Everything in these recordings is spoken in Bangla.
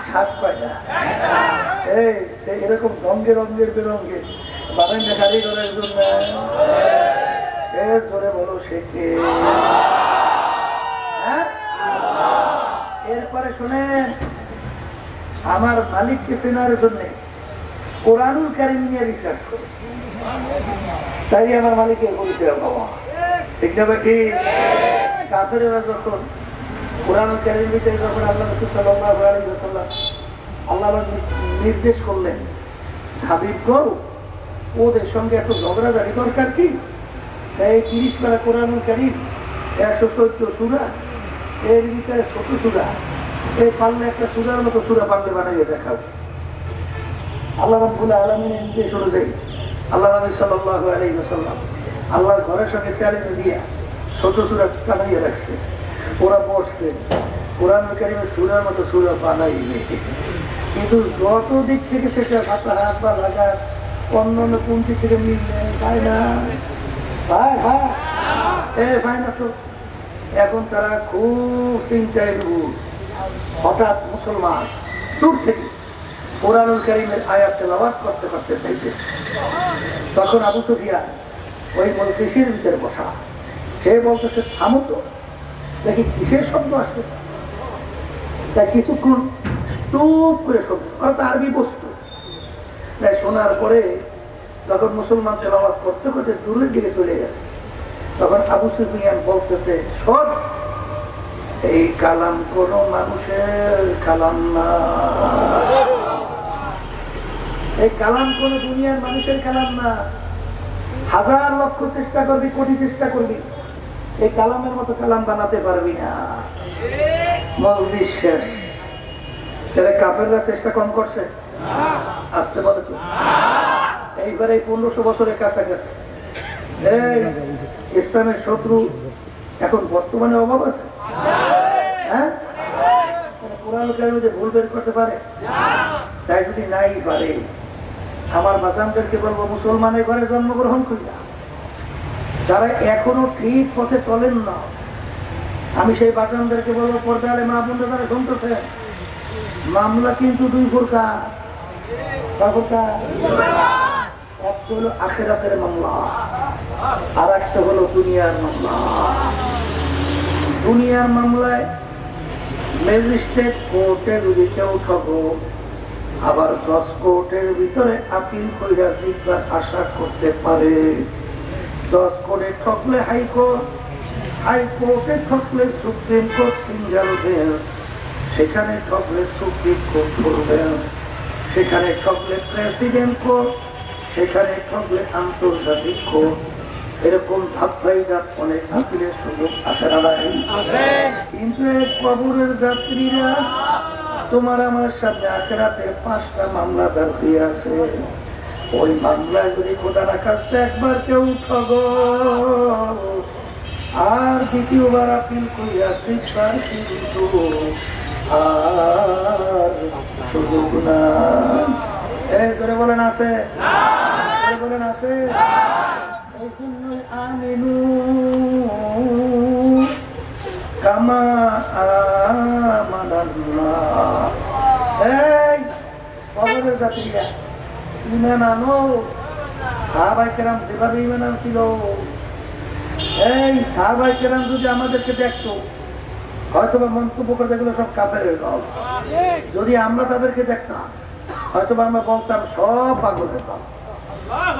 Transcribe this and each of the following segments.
শ্বাস পায় না। এরকম রঙের রঙের বেরঙ্গে বানান গাড়ি করার জন্য জোরে বলো সে কে? এরপরে শোনেন, আমার মালিককে চেনার জন্য কোরআনুল কারীম নিয়ে রিসার্চ করে, তাই আমার মালিকের পরিচয় পাওয়া। ঠিক না বেটি? কাফেরেরা যখন কোরআনুল কারীম নিতে যখন আল্লাহ রাসূল সাল্লাল্লাহু আলাইহি ওয়াসাল্লাম আল্লাহ নির্দেশ করলেন, হাবিব গো ওদের সঙ্গে এত ঝগড়াঝাড়ি দরকার কি? এই 30 পারা কোরআনুল কারীম 114 সূরা, এর ভিতরে ছোট সূরা, এই পারলে একটা সূরার মতো সূরা পারলে বানাইয়ে দেখাও। আল্লাহ রাব্বুল আলামিনের নির্দেশ অনুযায়ী আল্লাহ নবী সাল্লাল্লাহু আলাইহি ওয়াসাল্লাম আল্লাহর ঘরের সঙ্গে চ্যালেঞ্জ দিয়া ছোট সূরা বানাইয়ে রাখছে। ওরা পড়ছে, কোরআনুল কারীমের সূরার মতো সূরা বানাইবে, কিন্তু যত দিক থেকে সেটা মাথা হাত বা লাগা অন্য অন্য কোন দিক থেকে মিললে পায় না, পায় না তো। এখন তারা খুব চিন্তায় ডুব। হঠাৎ মুসলমান দূর থেকে কোরআনুল কারীমের আয়াত তেলাওয়াত করতে করতে চাইতেছে। তখন আবু সুফিয়ান ওই মজলিসের ভিতরে বসা, সে বলতেছে থামো তো, দেখি কিসের শব্দ আসতেছে। তাই কিছুক্ষণ চুপ করে শব্দ, অর্থাৎ আরবি বস্তু। তাই শোনার পরে যখন মুসলমান তেলাওয়াত করতে করতে দূরের দিকে চলে গেছে, তখন আবু সুফিয়ান বলতেছে শোন, এই কালাম কোন মানুষের কালাম না, এই কালাম কোন দুনিয়ার মানুষের কালাম না। হাজার লক্ষ চেষ্টা করবি, কোটি চেষ্টা করবি, এই কালামের মতো কালাম বানাতে পারবি না। মজলিস শেষ। কাফেররা চেষ্টা কম করছে, আসতে বলে তো। এইবারে 1500 বছরের কাছাকাছি ইসলামের শত্রু এখন বর্তমানে অভাব আছে? হ্যাঁ, কোরআন কারীমে যে ভুল বের করতে পারে? তাই যদি নাই পারে, আমার বাজানদেরকে বলবো মুসলমানের ঘরে জন্মগ্রহণ করিয়া যারা এখনো ঠিক পথে চলেন না, আমি সেই বাজানদেরকে বলবো পর্দালে মা বোনরা যারা শুনতেছে, মামলা কিন্তু দুই প্রকার। একটা হলো আখিরাতের মামলা, আর একটা হলো দুনিয়ার মামলা। দুনিয়ার মামলায় ম্যাজিস্ট্রেট কোর্টে যদি কেউ ঠকো, আবার জজ কোর্টের ভিতরে আপিল কইরা জিতবার আশা করতে পারে। জজ কোর্টে ঠকলে হাইকোর্ট, হাইকোর্টে ঠকলে সুপ্রিম কোর্ট সিঙ্গেল বেঞ্চ, সেখানে ঠকলে সুপ্রিম কোর্ট ফুল বেঞ্চ, সেখানে ঠকলে প্রেসিডেন্ট কোর্ট, সেখানে ঠকলে আন্তর্জাতিক কোর্ট। এরকম ধাপ্পাইটা অনেক আপিলের সুযোগ আছে না নাই? কিন্তু কবরের যাত্রীরা তোমার আমার সামনে আখেরাতে 5টা মামলা দাঁড়িয়ে আছে। ওই মামলায় যদি খোদা না কাছে একবার কেউ ঠগ আর দ্বিতীয়বার আপিল করিয়া শিক্ষার কিন্তু আর সুযোগ না। ধরে বলেন আছে, বলেন আছে। এই জন্যই আমিনু কামা আমানাল্লাহ। এই কবরের যাত্রীরা ঈমান আনো। সাহাবায়ে কেরাম যেভাবে ঈমান আনছিল, এই সাহাবায়ে কেরাম যদি আমাদেরকে দেখতো, হয়তো বা মন্তব্য করে দেখলো সব কাফেরের দল। যদি আমরা তাদেরকে দেখতাম, হয়তো আমরা বলতাম সব পাগলের দল।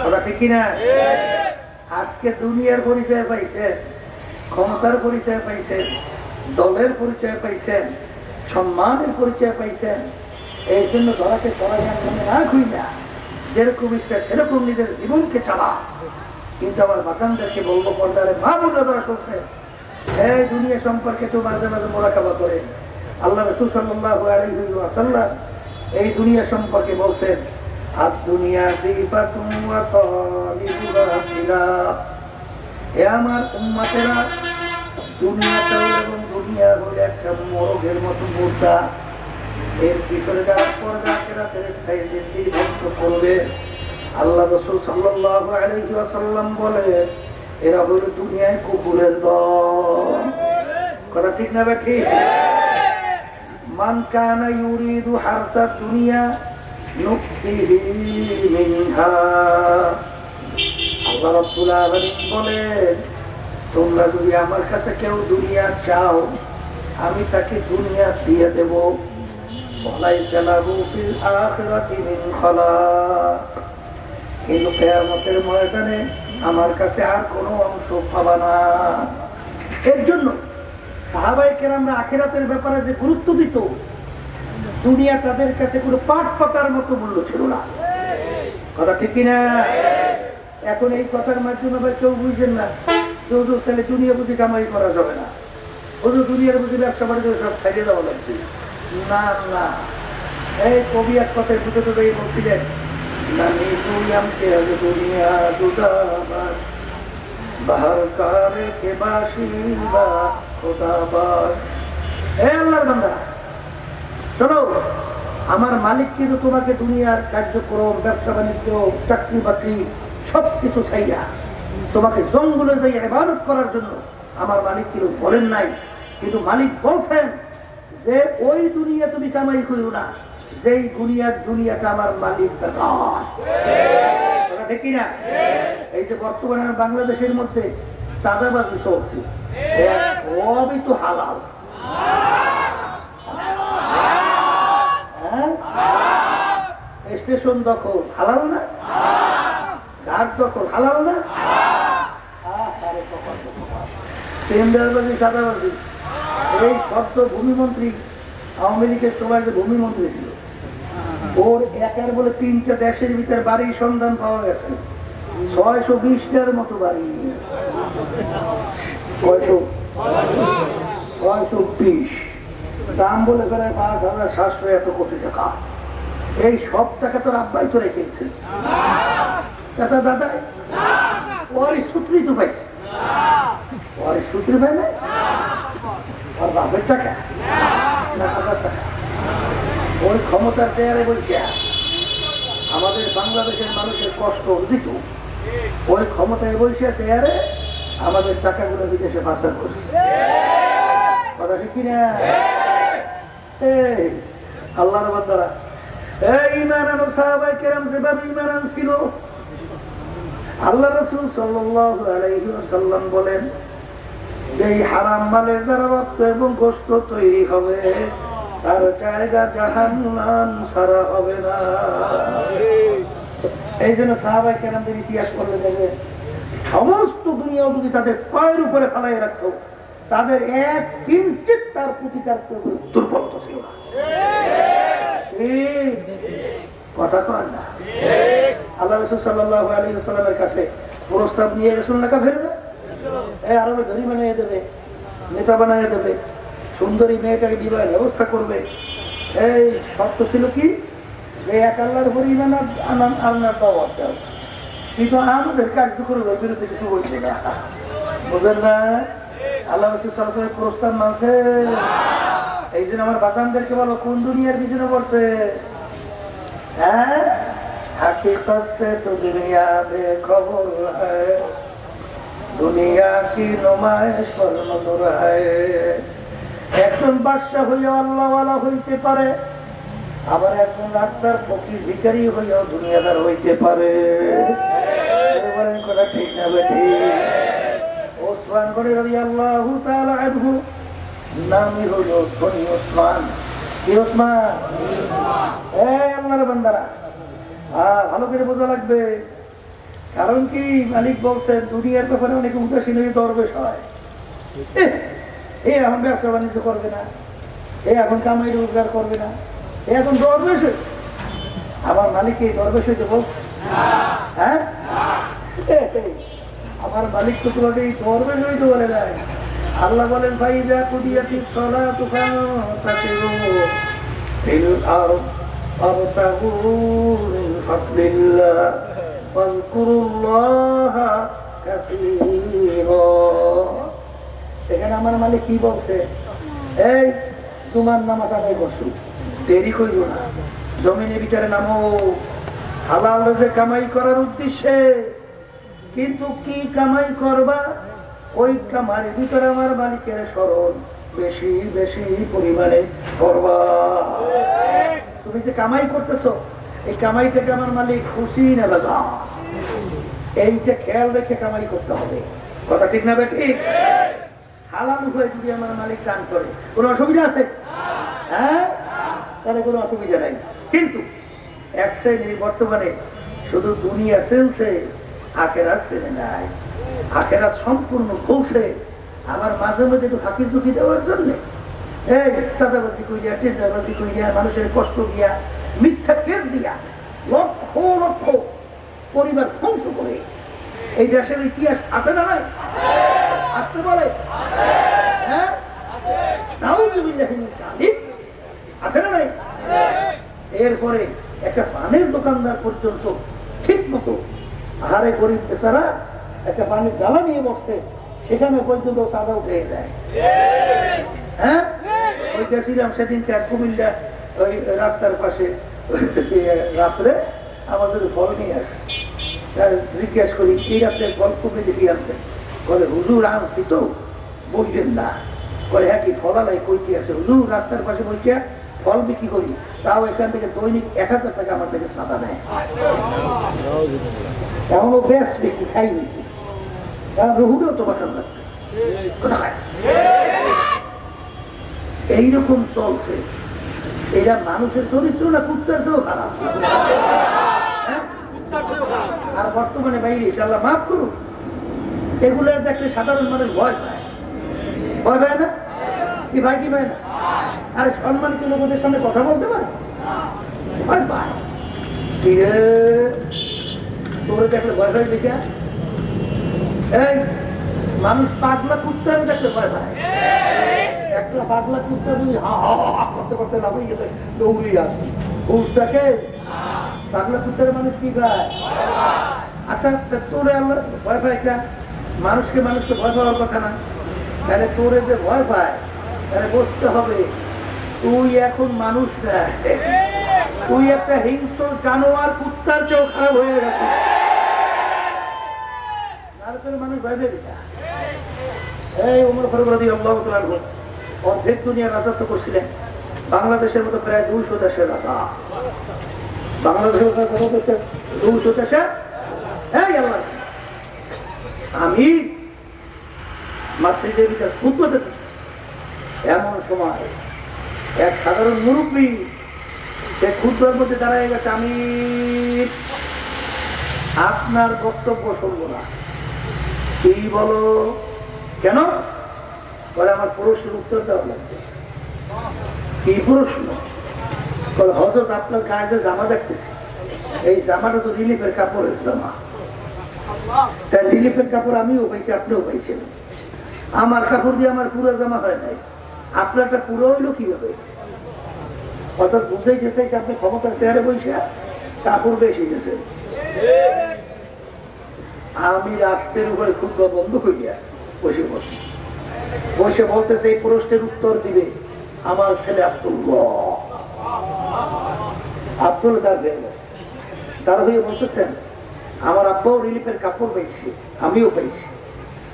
কথা ঠিক কিনা? আজকে দুনিয়ার পরিচয় পাইছে, ক্ষমতার পরিচয় পাইছে, দলের পরিচয় পাইছেন, সম্মানের পরিচয় পাইছেন। এই জন্য ধরাকে ধরা না খুই না, যেরকম ইচ্ছা সেরকম নিজের জীবনকে চালা। কিন্তু আমার বাসানদেরকে বলবো পর্দারে মা বোনরা ধরা করছে, এই দুনিয়া সম্পর্কে তো মাঝে মাঝে মোরাকাবা করে। আল্লাহ রাসূল সাল্লাল্লাহু আলাইহি ওয়াসাল্লাম এই দুনিয়া সম্পর্কে বলছেন, আজ দুনিয়া যিবাতুন ওয়া তালিবুহা ফিরাক। হে আমার উম্মতেরা, দুনিয়াটা এবং দুনিয়া হলো একটা মরগের মতো মুদ্রা। এর পিছনে যারা পর্দা আখিরাতের স্থায়ী জিন্দেগি ধ্বংস করবে। আল্লাহ রাসূল সাল্লাল্লাহু আলাইহি ওয়াসাল্লাম বলে, এরা হলো দুনিয়ায় কুকুরের দল। কথা ঠিক না? ঠিক। মান কানা ইউরিদু হারতা দুনিয়া নুক্তিহি মিনহা। আল্লাহ রাব্বুল আলামিন বলেন, তোমরা যদি আমার কাছে কেউ দুনিয়া চাও আমি তাকে দুনিয়া দিয়ে দেব। ওয়ালাইসা লাহু ফিল আখিরাতি মিন খালাক। কিন্তু কিয়ামতের ময়দানে আমার কাছে আর কোনো অংশ পাবা না। এর জন্য সাহাবায়ে কেরামরা আখিরাতের ব্যাপারে যে গুরুত্ব দিত, দুনিয়া তাদের কাছে কোনো পাট পাতার মতো মূল্য ছিল না। কথা ঠিক কিনা? এখন এই কথার মাধ্যমে কেউ বুঝছেন না, হুজুর তাহলে দুনিয়া বুঝি কামাই করা যাবে না, হুজুর দুনিয়ার বুঝি ব্যবসা বাণিজ্য সব ছাড়িয়ে দেওয়া লাগবে। না না, এই কবি এক কথায় দুটো দুটো বলছিলেন, দুনিয়া দুদাবার বাহার কারে কে বাসিবা খোদাবার। হে আল্লাহর বান্দা, শোনো, আমার মালিক কিন্তু তোমাকে দুনিয়ার কার্যক্রম, ব্যবসা বাণিজ্য, চাকরি বাকরি সবকিছু চাইয়া তোমাকে জঙ্গলে যাই ইবাদত করার জন্য আমার মালিক কিন্তু বলেন নাই। কিন্তু মালিক বলছেন যে ওই দুনিয়া তুমি কামাই করিও না, যেই দুনিয়াটা আমার মালিক দেখি না। এই যে বর্তমানে বাংলাদেশের মধ্যে চাঁদাবাজি চলছে, সবই তো হালাল। স্টেশন দখল হালাল না, ঘাট দখল হালাল না, টেন্ডারবাজি, চাঁদাবাজি। এই শব্দ ভূমিমন্ত্রী, আওয়ামী লীগের সময় যে ভূমিমন্ত্রী ছিল, ওর একার বলে 3টা দেশের ভিতরে বাড়ির সন্ধান পাওয়া গেছে, 620টার মতো বাড়ি, 620, দাম বলে ফেলে 5,700 এত কোটি টাকা। এই সব টাকা তোর আব্বাই তো রেখেছে, দাদা ওর সূত্রই তো পাইছে, ওর সূত্রে পাই না, ওর বাপের টাকা না হাজার টাকা। ওই ক্ষমতার চেয়ারে বলছে আমাদের বাংলাদেশের মানুষের কষ্ট অর্জিত, ওই ক্ষমতায় বলছে চেয়ারে আমাদের টাকাগুলো বিদেশে পাচার করছে। কথা ঠিক কিনা? আল্লাহর বান্দারা, ঈমান আনো সাহাবায়ে কেরাম যেভাবে ঈমান আনছিল, আল্লাহ রাসূল সাল্লাল্লাহু আলাইহি ওয়াসাল্লাম বলেন, যেই হারাম মালের দ্বারা রক্ত এবং গোশত তৈরি হবে তার জায়গা জাহান্নাম ছাড়া হবে না। এই জন্য সাহাবায়ে কেরামদের ইতিহাস পড়লে দেখবে সমস্ত দুনিয়া যদি তাদের পায়ের উপরে ফেলাই রাখতো, তাদের এক কিঞ্চিত তার প্রতি তার দুর্বলতা ছিল না। কথা কয় না? আল্লাহ রাসূল সাল্লাল্লাহু আলাইহি ওয়াসাল্লামের কাছে প্রস্তাব নিয়ে রাসূল না কাফের না, এই আরবে ধনী বানিয়ে দেবে, নেতা বানিয়ে দেবে, সুন্দরী মেয়েটাকে বিবাহের ব্যবস্থা করবে। এই শর্ত ছিল কি, যে এক আল্লাহর উপর ঈমান আনার দাওয়াত দাও, কিন্তু আমাদের কার্যক্রমের বিরুদ্ধে কিছু বলছে না। বুঝলেন না? আল্লাহ রাসূল সাল্লাল্লাহু আলাইহি ওয়াসাল্লাম প্রস্তাব মানছে। এই জন্য আমার বাতানদেরকে বলো, কোন দুনিয়ার পিছনে পড়ছে? হ্যাঁ, হাকিকত সে তো দুনিয়া বেখবর হ্যায়, দুনিয়া কি নুমাইশ পর নজর হ্যায়। একজন বাদশা হইয়া আল্লাহওয়ালা হইতে পারে, আবার একজন রাস্তার ফকির ভিখারি হইয়াও দুনিয়াদার হইতে পারে। বলেন কথা ঠিক না বেঠি? ওসমান গনি রাদিয়াল্লাহু তাআলা আনহু নামই হইল ধনী ওসমান। কি ওসমান? আল্লাহর বান্দারা, ভালো করে বোঝা লাগবে। কারণ কি, মালিক বলছেন দুনিয়ার ব্যাপারে অনেকে উদাসীন হয়ে দরবেশ হয়। এখন ব্যবসা বাণিজ্য করবে না, এখন কামাই রোজগার করবে না, এখন দরবেশ। আমার মালিক এই দরবেশ হইতে বলছে? হ্যাঁ, আমার মালিক তো তোমাকে এই দরবেশ হইতে বলে নাই। আল্লাহ বলেন, ফাইযা কুদিয়াতিস সালাতু ফান্তাশিরু ফিল আরদ ওয়াবতাগু মিন ফাদলিল্লাহ ওয়াযকুরুল্লাহা কাসীরা। এখানে আমার মালিক কি বলছে? এই তোমার নামাজ আদায় করছো, দেরি করিও না, জমিনের ভিতরে নামো, হালাল রিজিক কামাই করার উদ্দেশ্যে। কিন্তু কি কামাই করবা, ওই কামাইয়ের ভিতরে আমার মালিকের স্মরণ, বেশি বেশি পরিমাণে করবা। তুমি যে কামাই করতেছো, এই কামাই থেকে আমার মালিক খুশি না বেজা, এইটা খেয়াল রেখে কামাই করতে হবে। কথা ঠিক না বেঠিক? হালাল হয়ে যদি আমার মালিক দান করে কোনো অসুবিধা আছে? হ্যাঁ, তাহলে কোনো অসুবিধা নাই। কিন্তু এক শ্রেণীর বর্তমানে শুধু দুনিয়া চলছে, আখেরাত চেনে নাই। আখেরাত সম্পূর্ণ ভুলছে। আমার মাঝে মাঝে একটু ফাঁকি ঝুঁকি দেওয়ার জন্য এই চাঁদাবাজি করিয়া, টেন্ডারবাজি করিয়া, মানুষের কষ্ট দিয়া, মিথ্যা কেস দিয়া লক্ষ লক্ষ পরিবার ধ্বংস করে এই দেশের ইতিহাস আছে না নাই? আসতে বলে হ্যাঁ, আছে না নাই? এরপরে একটা পানের দোকানদার পর্যন্ত ঠিক মতো আহারে গরিব বেচারা একটা পানির জ্বালা নিয়ে বসছে, সেখানে পর্যন্ত চাঁদা উঠে যায়। হ্যাঁ, ওই গেছিলাম সেদিনকে কুমিল্লা ওই রাস্তার পাশে রাত্রে আমাদের ফল নিয়ে আসে। জিজ্ঞাসা করি এই রাত্রে ফল কমে দেখি আনছে? বলে হুজুর আনছি তো, বললেন না। বলে হ্যাঁ কি ফলালাই কইতে আছে? হুজুর রাস্তার পাশে বইয়া ফল বিক্রি করি, তাও এখান থেকে দৈনিক 1000 টাকা আমার থেকে চাঁদা নেয়। এমনও বেশ বিক্রি খাই নাকি, রহুরেও তো বাঁচান লাগবে। এইরকম চলছে। এরা মানুষের চরিত্র না কুত্তার চেয়েও খারাপ। আর বর্তমানে বাইরে ইনশাআল্লাহ মাফ করুন, এগুলো দেখলে সাধারণ মানুষ ভয় পায়। ভয় পায় না কি ভাই? কি পায় না? আরে সম্মানিত লোকদের সামনে কথা বলতে পারে? ভয় পায়। তোরে দেখলে ভয় পায় দেখে? এই মানুষ পাগলা কুত্তারে দেখলে ভয় পায়। একটা পাগলা কুত্তা যদি হা হা হা করতে করতে লাফিয়ে গেলে দৌড়িয়ে আসে, ঘুষটাকে পাগলা কুত্তারে মানুষ কি খায়? আচ্ছা, তোরে আল্লাহ ভয় পায় কে? মানুষকে মানুষকে ভয় পাওয়ার কথা না। তাহলে তোরে যে ভয় পায়, তাহলে বুঝতে হবে তুই এখন মানুষ না, তুই একটা হিংস্র জানোয়ার, কুত্তার চেয়েও খারাপ হয়ে গেছে। মানুষ ভয় পেয়ে গেছে। এই ওমর ফারুক রাদিয়াল্লাহু তাআলা আনহু অর্ধেক দুনিয়ার রাজত্ব করছিলেন। বাংলাদেশের মতো প্রায় 200 দেশের রাজা। বাংলাদেশের 200 দেশে আল্লাহ আমি মসজিদের ভিতরে খুতবা দিতেছি। এমন সময় এক সাধারণ মুরব্বী সে খুতবার মধ্যে দাঁড়ায় গেছে, আমি আপনার বক্তব্য শুনব না। কি বলো? কেন? বলে আমার প্রশ্নের উত্তর দেওয়া লাগবে। কি প্রশ্ন? বলে হযরত আপনার গায়ে যে জামা দেখতেছি, এই জামাটা তো রিলিফের কাপড়ের জামা। তাই রিলিফের কাপড় আমিও পাইছি, আপনিও পাইছেন। আমার কাপড় দিয়ে আমার পুরো জামা হয় নাই, আপনারটা পুরো হইলো কিভাবে? অর্থাৎ বুঝাই যেতে আপনি ক্ষমতার চেয়ারে বসে কাপড় বেশি গেছে। আমি রাস্তার উপরে খুতবা বন্ধ করিয়া বসে বসি, বসে বলতেছে এই প্রশ্নের উত্তর দিবে আমার ছেলে আব্দুল্লাহ। আব্দুল তার হয়ে বলতেছেন আমার আব্বাও রিলিফের কাপড় পাইছি, আমিও পাইছি।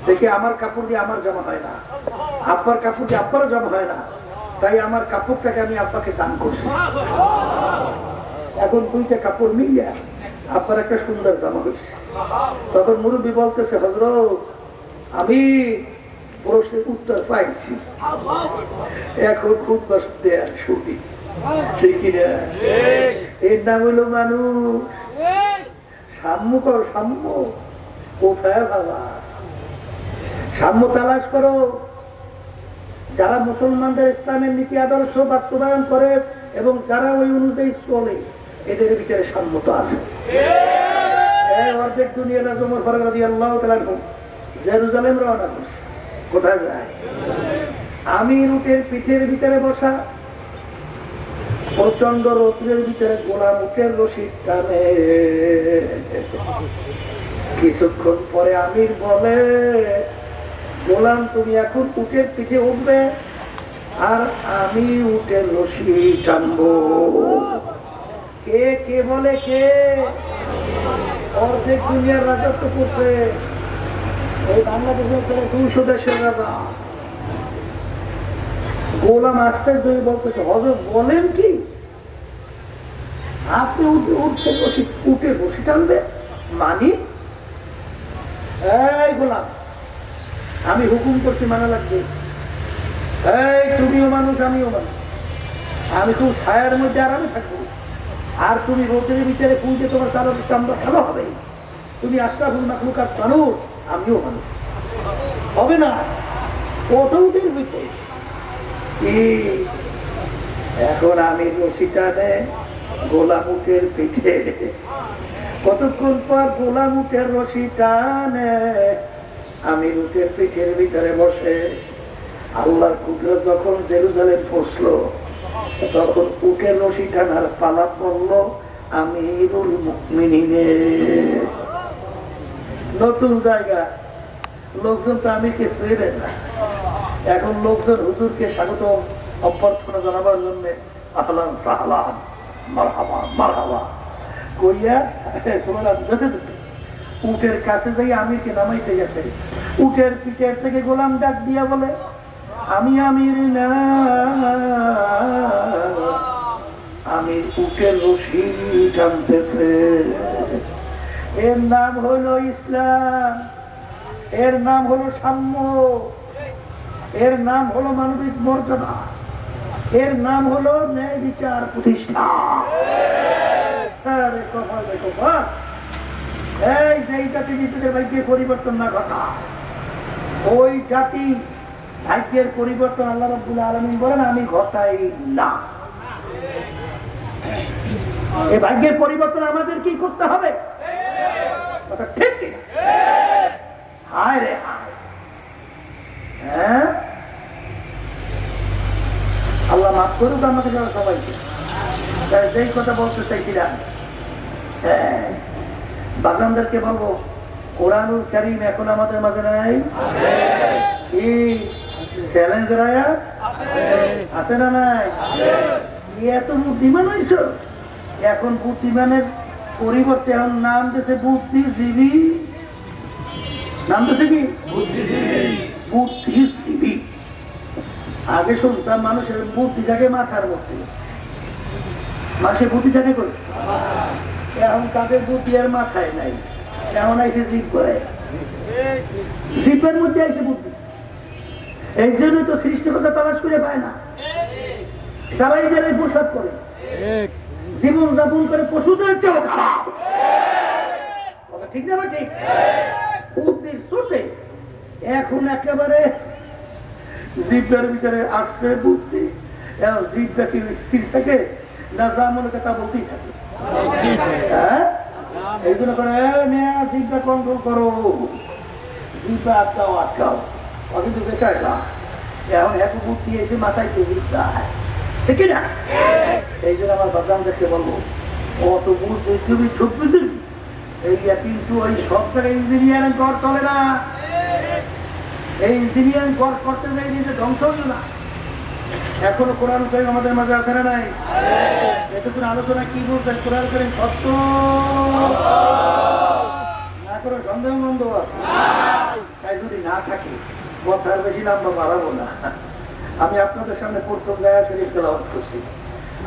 দেখে আমার কাপড় দিয়ে আমার জামা হয় না, আব্বার কাপড় দিয়ে আব্বারও জামা হয় না, তাই আমার কাপড়টাকে আমি আব্বাকে দান করছি। এখন 2টা কাপড় মিলিয়ে আব্বার একটা সুন্দর জামা হয়েছে। তখন মুরব্বী বলতেছে হযরত আমি প্রশ্নের উত্তর পাইছি, এখন খুব কষ্ট শুনি। ঠিক না? এর নাম হইল মানুষ। সাম্য করো, সাম্য কোথায় বাবা? সাম্য তালাশ করো। যারা মুসলমানদের ইসলামের নীতি আদর্শ বাস্তবায়ন করে এবং যারা ওই অনুযায়ী চলে, এদের ভিতরে সাম্যতা আছে। অর্ধেক দুনিয়ার রাজা ওমর ফারুক রাদিয়াল্লাহু তাআলা আনহু জেরুজালেম রওনা করছে। কোথায় যায়? আমির উটের পিঠের ভিতরে বসা, প্রচন্ড রৌদ্রের ভিতরে গোলাম উটের রশি টানে। কিছুক্ষণ পরে আমির বলে, গোলাম তুমি এখন উটের পিঠে উঠবে আর আমি উটের রশি টানবো। কে কে বলে? কে? অর্ধেক দুনিয়ার রাজত্ব করছে এই বাংলাদেশের 200 দেশের রাজা। গোলাম আশ্চর্য বলতেছে, হযরত বলেন কি, আপনি উঠে বসে টানবে? মানি এই গোলাম, আমি হুকুম করছি, মানা লাগবে। এই তুমিও মানুষ, আমিও মানুষ, আমি খুব ছায়ার মধ্যে আরামে থাকবো, আর তুমি রোদের ভিতরে পুঁজে তোমার চামড়া ভালো হবে। তুমি আশরাফুল মাখলুকাত মানুষ, আমিও মানুষ, হবে না? ওটাউটের ভিতরে এখন আমি রশিটা নেই গোলাম উটের পিঠে, কতক্ষণ পর গোলাম উটের রশি টানে, আমি উটের পিঠের ভিতরে বসে। আল্লাহর কুদরত যখন জেরুজালেম পৌঁছলো, তখন উটের রশি টানার পালা পড়ল আমিরুল মুমিনিনের। নতুন জায়গা, লোকজন তো আমিরকে চেনে না। এখন লোকজন হুজুরকে স্বাগত অভ্যর্থনা জানাবার জন্য আহলান সাহলান মারহাবা মারহাবা কইয়া উটের কাছে যাই আমিরকে নামাইতে গেছে। উটের পিঠের থেকে গোলাম ডাক দিয়া বলে, আমি আমির না, আমি উটের রশি টানতেছে। এর নাম হলো ইসলাম, এর নাম হলো সাম্য, এর নাম হলো মানবিক মর্যাদা, এর নাম হলো ন্যায় বিচার প্রতিষ্ঠা। এই যেই জাতি নিজেদের ভাগ্যের পরিবর্তন না ঘটা, ওই জাতি ভাগ্যের পরিবর্তন আল্লাহ রাব্বুল আলামিন বলেন আমি ঘটাই না। এই ভাগ্যের পরিবর্তন আমাদের কি করতে হবে? কথা ঠিক কিনা? হায় রে হায়, হ্যাঁ, আল্লাহ মাফ করুক আমাকে যারা সবাইকে। যেই কথা বলতে চাইছিলাম, বাজানদেরকে বলবো, কোরআনুল কারীম এখন আমাদের মাঝে নাই? কি চ্যালেঞ্জের আয়াত আছে না নাই? এত বুদ্ধিমান হয়েছ, এখন বুদ্ধিমানের পরিবর্তে এখন নাম দিয়েছে বুদ্ধিজীবী। নাম দিয়েছে কি? বুদ্ধিজীবী। আগে শুনতাম মানুষের বুদ্ধি থাকে মাথার মধ্যে, মানুষের বুদ্ধি থাকে করে, এখন তাদের বুদ্ধি আর মাথায় নাই, এমন আইসে জিভ করে, জিভের মধ্যে আইসে বুদ্ধি। এই জন্য তো সৃষ্টিকর্তা তালাশ করে পায় না, সবাই যারাই প্রসাদ করে, জীবন যাপন করে পশুদের চেয়েও খারাপ। ঠিক না? ঠিক। বুদ্ধির ছোটে এখন একেবারে জিভের ভিতরে আসছে বুদ্ধি, জিভটা কি স্থির থাকে না, যা মনে তা বলতেই থাকে। হ্যাঁ, এই জন্য করে জিভটা কন্ট্রোল করো, জিভটা আটকাও আটকাও, অথচ বেকার না। এখন এত বুদ্ধি এসে মাথায় জিভটা, ঠিক না? এই জন্য আমার বাচ্চাদেরকে বলবো, অত বুদ্ধি তুমি ছোট বুঝি, এই কিন্তু ওই সব জায়গায় ইঞ্জিনিয়ারিং কর চলে না। এই ইঞ্জিনিয়ারিং করতে যাই নিজে ধ্বংস হইল না। এখনো কোরআন কারীম আমাদের মাঝে আছে না নাই? এতক্ষণ আলোচনা কি বলছেন? কোরআন কারীম সত্য না করে সন্দেহ মন্দ আছে, তাই যদি না থাকে কথার বেশি লম্বা বাড়াবো না। আমি আপনাদের সামনে প্রথম গায়া শরীফ তেলাওয়াত করছি।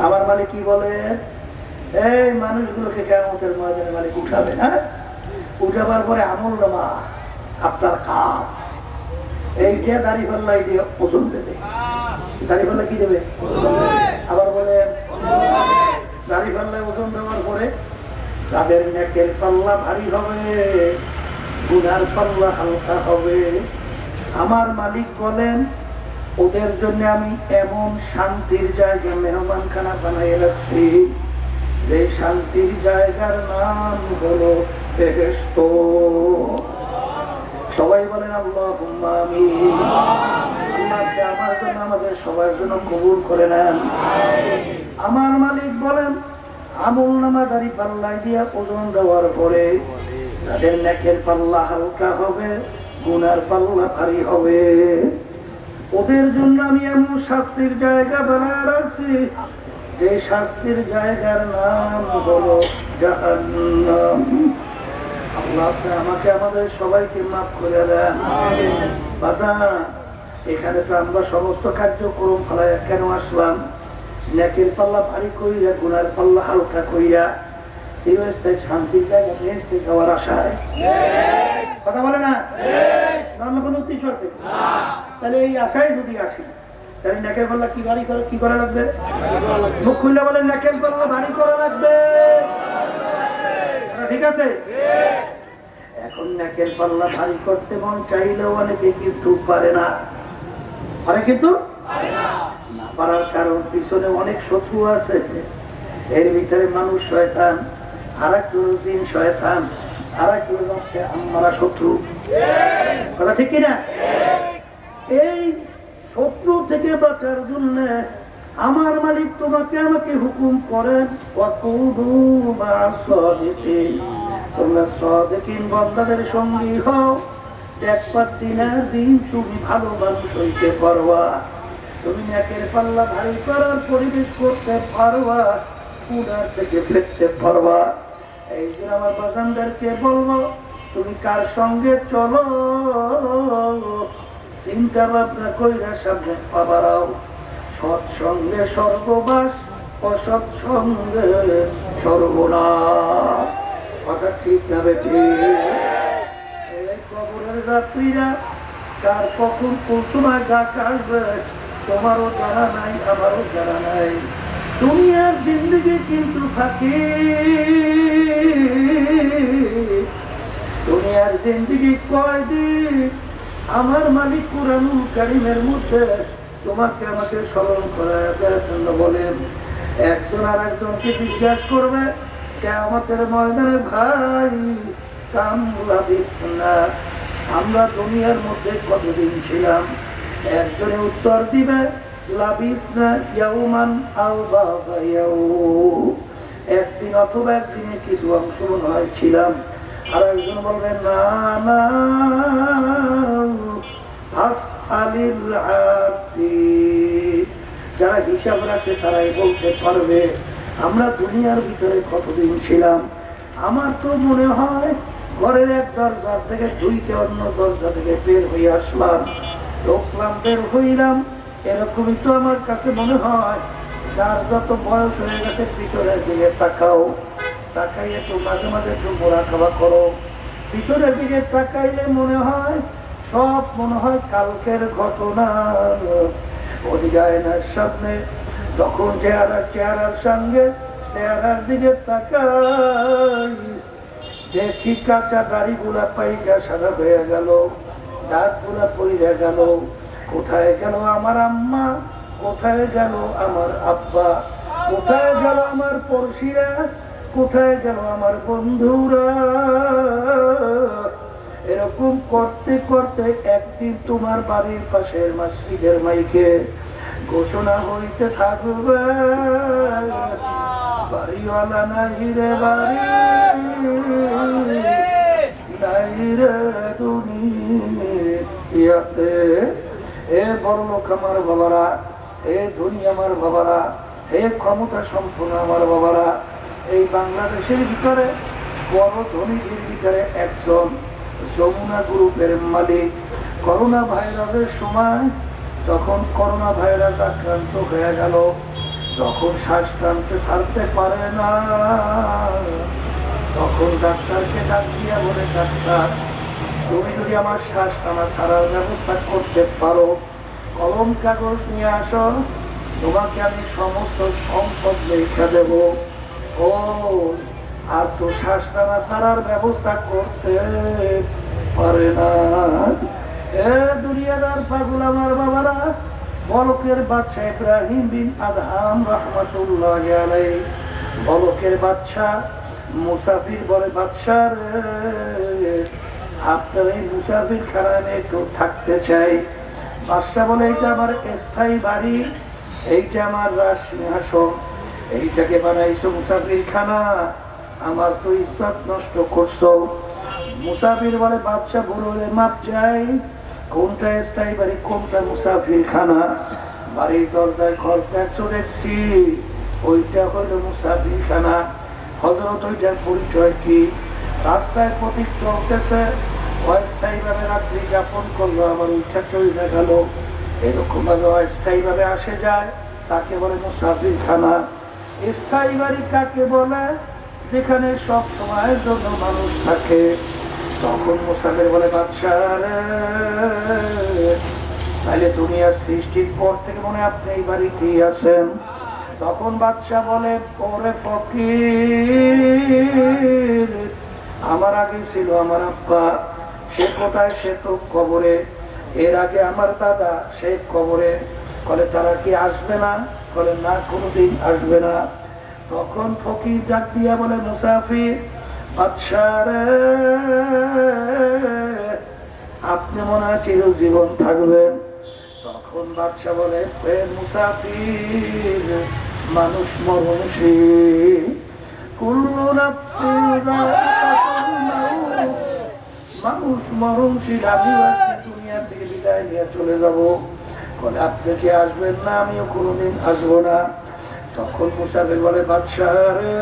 আমার মালিক কি বলে? এই মানুষগুলোকে কিয়ামতের ময়দানে মালিক উঠাবে, হ্যাঁ, উঠাবার পরে আমলনামা আপনার কাজ এইটা দাড়িপাল্লাই দিয়ে ওজন দেবে। দাড়িপাল্লা কি দেবে? আবার বলে দাড়িপাল্লায় ওজন দেওয়ার পরে তাদের নেকের পাল্লা ভারী হবে, গুনার পাল্লা হালকা হবে। আমার মালিক বলেন ওদের জন্য আমি এমন শান্তির জায়গা মেহমানখানা বানাইয়ে রাখছি, যে শান্তির জায়গার নাম হলো বেহেশত। সবাই বলেন আল্লাহুম্মা আমিন। আল্লাহকে আমার জন্য আমাদের সবার জন্য কবুল করে নেন। আমার মালিক বলেন আমলনামা দাড়ি পাল্লাই দিয়া ওজন দেওয়ার পরে তাদের নেকের পাল্লা হালকা হবে, গুনার পাল্লা ভারী হবে। ওদের জন্য আমি এমন শাস্তির জায়গা বানায় রাখছি, যে শাস্তির জায়গার নাম হলো জাহান্নাম। আল্লাহ আমাকে আমাদের সবাইকে মাফ করে দেন। বাজান এখানে তো আমরা সমস্ত কার্যক্রম ফলায় কেন আসলাম? নেকের পাল্লা ভারী কইরা, গুনার পাল্লা হালকা কইরা চিরস্থায়ী শান্তির জায়গা বেহেশতে যাওয়ার আশায়। কথা বলে না? অন্য কোনো উদ্দেশ্য আছে? তাহলে এই আশায় যদি আসি, তাহলে নেকের পাল্লা কি ভারী করে, কি করা লাগবে? মুখ খুলে বলেন নেকের পাল্লা ভারী করা লাগবে। ঠিক আছে? এখন নেকের পাল্লা ভারী করতে মন চাইলেও অনেকে কিন্তু পারে না। পারে কিন্তু না পারার কারণ পিছনে অনেক শত্রু আছে। এর ভিতরে মানুষ শয়তান, আর একজন জিন শয়তান, আর একজন হচ্ছে আমরা শত্রু। কথা ঠিক কিনা? এই শত্রু থেকে বাঁচার জন্য আমার মালিক তোমাকে আমাকে হুকুম করেন, তোমরা সাদিকিন বান্দাদের সঙ্গী হও। একবার দিনের দিন তুমি ভালো মানুষ হইতে পারবা, তুমি নেকের পাল্লা ভারী করার পরিবেশ করতে পারবা, কুড়ার থেকে ফেলতে পারবা। এই যে আমার বাজানদেরকে বলবো, তুমি কার সঙ্গে চলো চিন্তা ভাবনা কইরা সামনে পাবারাও। সৎসঙ্গে স্বর্গবাস, অসৎ সঙ্গে সর্বনাশ। কথা ঠিক না বেঠি? এই কবরের যাত্রীরা কার কখন কোন সময় ডাক আসবে তোমারও জানা নাই, আমারও জানা নাই। দুনিয়ার জিন্দগি কিন্তু ফাঁকি, দুনিয়ার জিন্দগি কয়দিন। আমার মালিক কুরআনুল কারীমের মধ্যে তোমাকে আমাকে স্মরণ করার জন্য বলেন, একজন আর একজনকে জিজ্ঞাসা করবে কিয়ামতের ময়দানে, ভাই কামলা দিস না, আমরা দুনিয়ার মধ্যে কতদিন ছিলাম? একজনে উত্তর দিবে লাবিসনা ইয়াউমান আও বা'দা ইয়াউম, একদিন অথবা একদিনে কিছু অংশ মনে হয় ছিলাম। আর একজন বলবে না না, আসআলিল আবদি, যারা হিসাব রাখে তারাই বলতে পারবে আমরা দুনিয়ার ভিতরে কতদিন ছিলাম। আমার তো মনে হয় ঘরের এক দরজা থেকে দুইটা অন্য দরজা থেকে বের হয়ে আসলাম, ঢুকলাম, বের হইলাম, এরকমই তো আমার কাছে মনে হয়। যার যত বয়স হয়ে গেছে পিছনের দিকে তাকাও, তাকাইয়ে তো মাঝে মাঝে একটু মোড়া খাওয়া করো। পিছনের দিকে তাকাইলে মনে হয় সব মনে হয় কালকের ঘটনা। অধিকায়নার সামনে যখন চেহারার সঙ্গে চেহারার দিকে তাকাই, দেখি কাঁচা দাড়ি গুলা পাইকা সাদা হয়ে গেল, দাঁত গুলা পইরা গেল। কোথায় গেল আমার আম্মা, কোথায় গেল আমার আব্বা, কোথায় গেল আমার পড়শিরা, কোথায় গেল আমার বন্ধুরা? এরকম করতে করতে একদিন তোমার বাড়ির পাশের মসজিদের মাইকে ঘোষণা হইতে থাকবে, বাড়িওয়ালা নাই রে বাড়ি, নাই রে দুনিয়াতে। এ বড়লোক আমার বাবারা, এ ধনী আমার বাবারা, এ ক্ষমতা সম্পন্ন আমার বাবারা, এই বাংলাদেশের ভিতরে বড় ধনীদের ভিতরে একজন যমুনা গ্রুপের মালিক। করোনা ভাইরাসের সময় তখন করোনা ভাইরাস আক্রান্ত হয়ে গেল, যখন শ্বাস টানতে ছাড়তে পারে না, তখন ডাক্তারকে ডাক দিয়া বলে, ডাক্তার তুমি যদি আমার শ্বাস টানা ছাড়ার ব্যবস্থা করতে পারো, কলম কাগজ নিয়ে আসো, তোমাকে আমি সমস্ত সম্পদ লেখা দেব। ও আর তো শ্বাস টানা ছাড়ার ব্যবস্থা করতে পারে না। এ দুনিয়াদার পাগল আমার বাবারা, বলকের বাদশা ইব্রাহিম বিন আদহাম রাহমাতুল্লাহি আলাইহি, বলকের বাদশা মুসাফির বলে, বাদশা রে আপনার এই মুসাফির খানায় একটু থাকতে চাই। বাদশা বলে, এইটা আমার স্থায়ী বাড়ি, এইটা আমার রাজসিংহাসন, এইটাকে বানাইছো মুসাফির খানা, আমার তো ইজ্জত নষ্ট করছো। মুসাফির বলে, বাদশা বলে মাপ চাই, কোনটা স্থায়ী বাড়ি, কোনটা মুসাফির খানা? বাড়ির দরজায় ঘর দেখছো দেখছি, ওইটা হলো মুসাফির খানা। হযরত ওইটার পরিচয় কি? রাস্তায় পথিক চলতেছে, অস্থায়ী ভাবে রাত্রি যাপন করলো, আবার ওইটা চলে গেল, এরকম ভাবে অস্থায়ী ভাবে আসে যায়, তাকে বলে মুসাফির খানা। স্থায়ী বাড়ি কাকে বলে? যেখানে সব সময়ের জন্য মানুষ থাকে। তখন মুসাফির বলে, বাদশাহ তাহলে তুমি আর সৃষ্টির পর থেকে মনে আপনি এই বাড়িতেই আছেন? তখন বাদশাহ বলে, ওরে ফকির, আমার আগে ছিল আমার আব্বা, সে কোথায়? সে তো কবরে। এর আগে আমার দাদা, সে কবরে। বলে তারা কি আসবে না? বলে না, কোনোদিন আসবে না। তখন ফকির ডাক দিয়া বলে, মুসাফির বাদশাহ রে, আপনি মনে হয় চিরজীবন থাকবেন। তখন বাদশাহ বলে, মুসাফির মানুষ মরণশীল, কুল্লু নাফসিন যায়িকাতুল মাউত, মানুষ মরণশীল, আমিও দুনিয়া থেকে বিদায় নিয়ে চলে যাব। বলে আপনি কি আসবেন না? আমিও কোনোদিন আসবো না। তখন মুসাফির বলে, বাদশাহ রে,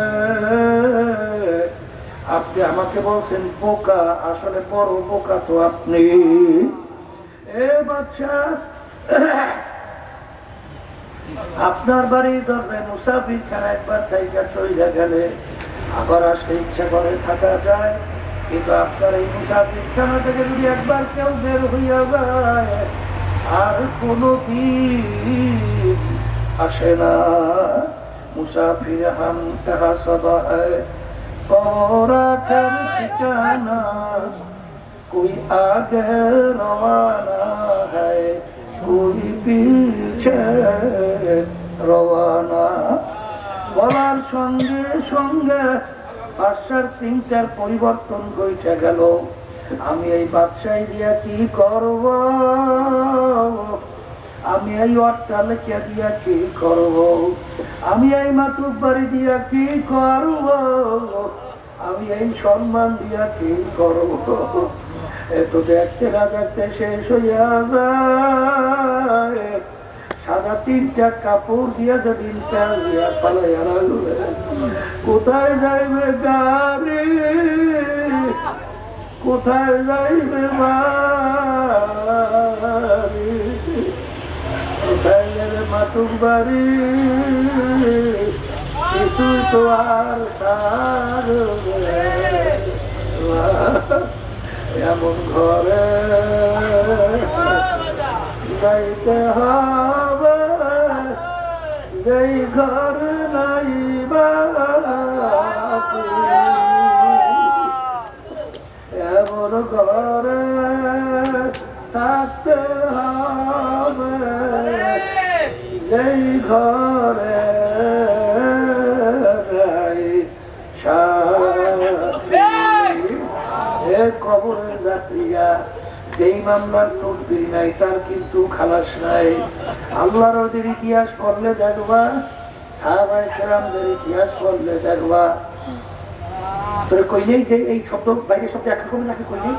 আপনি আমাকে বলছেন বোকা, আসলে বড় বোকা তো আপনি। এ বাদশাহ, আপনার বাড়ির দরজায় মুসাফির খানা একবার থাইকা চলে গেলে আবার আসতে ইচ্ছা করে থাকা যায়, কিন্তু আপনার এই মুসাফির খানা থেকে যদি একবার কেউ বের হইয়া যায় আর কোনদিন আসে না। মুসাফির হাম তাহা সবা কবরা কর ঠিকানা, कोई आगे रवाना है, कोई पीछे रवाना। বলার সঙ্গে সঙ্গে বাদশার চিন্তার পরিবর্তন ঘটে গেল। আমি এই বাদশাহী দিয়া কি করব? আমি এই অট্টালিকা দিয়া কি করব? আমি এই মাতুব বাড়ি দিয়া কি করব? আমি এই সম্মান দিয়া কি করব? এত দেখতে না দেখতে শেষ হইয়া যায়। সাদা তিনটা কাপড় দিয়া যেদিন দিয়া পালাইয়া রাখবে, কোথায় যাইবে গাড়ি, কোথায় যাইবে বাড়ি, কোথায় যাবে মাতুক বাড়ি, কিছুই তো আর এমন ঘরে যাইতে হবে যেই ঘর নাই বাতি, এমন ঘরে থাকতে হবে যেই ঘরে কবরের যাত্রীরা যেই মামলার তদবির নাই তার কিন্তু খালাস নাই। আল্লাহর ওদের ইতিহাস পড়লে দেখবা, সাহাবায়ে কেরামদের ইতিহাস পড়লে দেখবা, তোর কই নেই যে এই শব্দ বাইরের শব্দ একটা করবে নাকি? কই নেই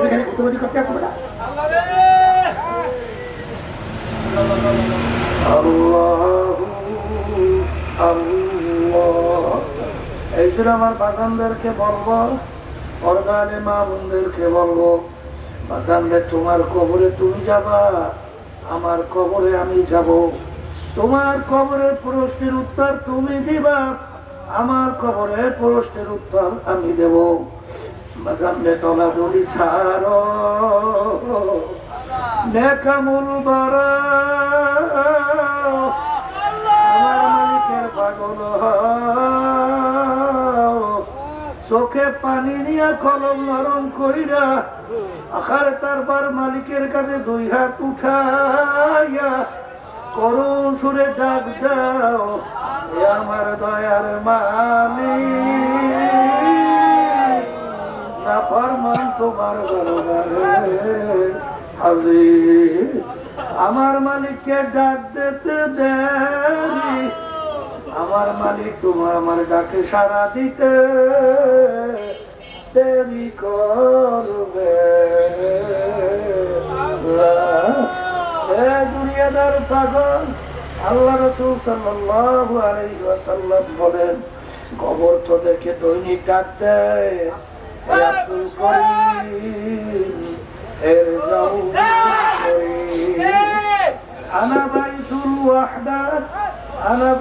এখানে কুতুবি করতে আসবে না। আল্লাহু আল্লাহ। এই জন্য আমার বাগানদেরকে বলবো, পর্দারে মা বোনদেরকে বলবো, বাগানদের তোমার কবরে তুমি যাবা, আমার কবরে আমি যাব। তোমার কবরের প্রশ্নের উত্তর তুমি দিবা, আমার কবরের প্রশ্নের উত্তর আমি দেব। বাগানরে তলা দড়ি ছাড়ো, নেকামুল বাড়া, আমার মালিকের পাগল চোখে পানি নিয়ে কলম নরম কইরা আখার তারবার মালিকের কাছে দুই হাত উঠাইয়া করুণ সুরে ডাক দাও, এ আমার দয়ার মালিক, নাফরমান তোমার দরবারে হাজির। আমার মালিককে ডাক দিতে দেরি, আমার মালিক তোমার আমার ডাকে সাড়া দিতে দেরি করবে। দুনিয়াদার পাগল আল্লাহ রাসূল সাল্লাল্লাহু আলাইহি ওয়াসাল্লাম বলেন, কবর তোদেরকে দৈনিক ডাক দেয়, আব্দুল করিম ارجعوا أنا بيت الوحدة أنا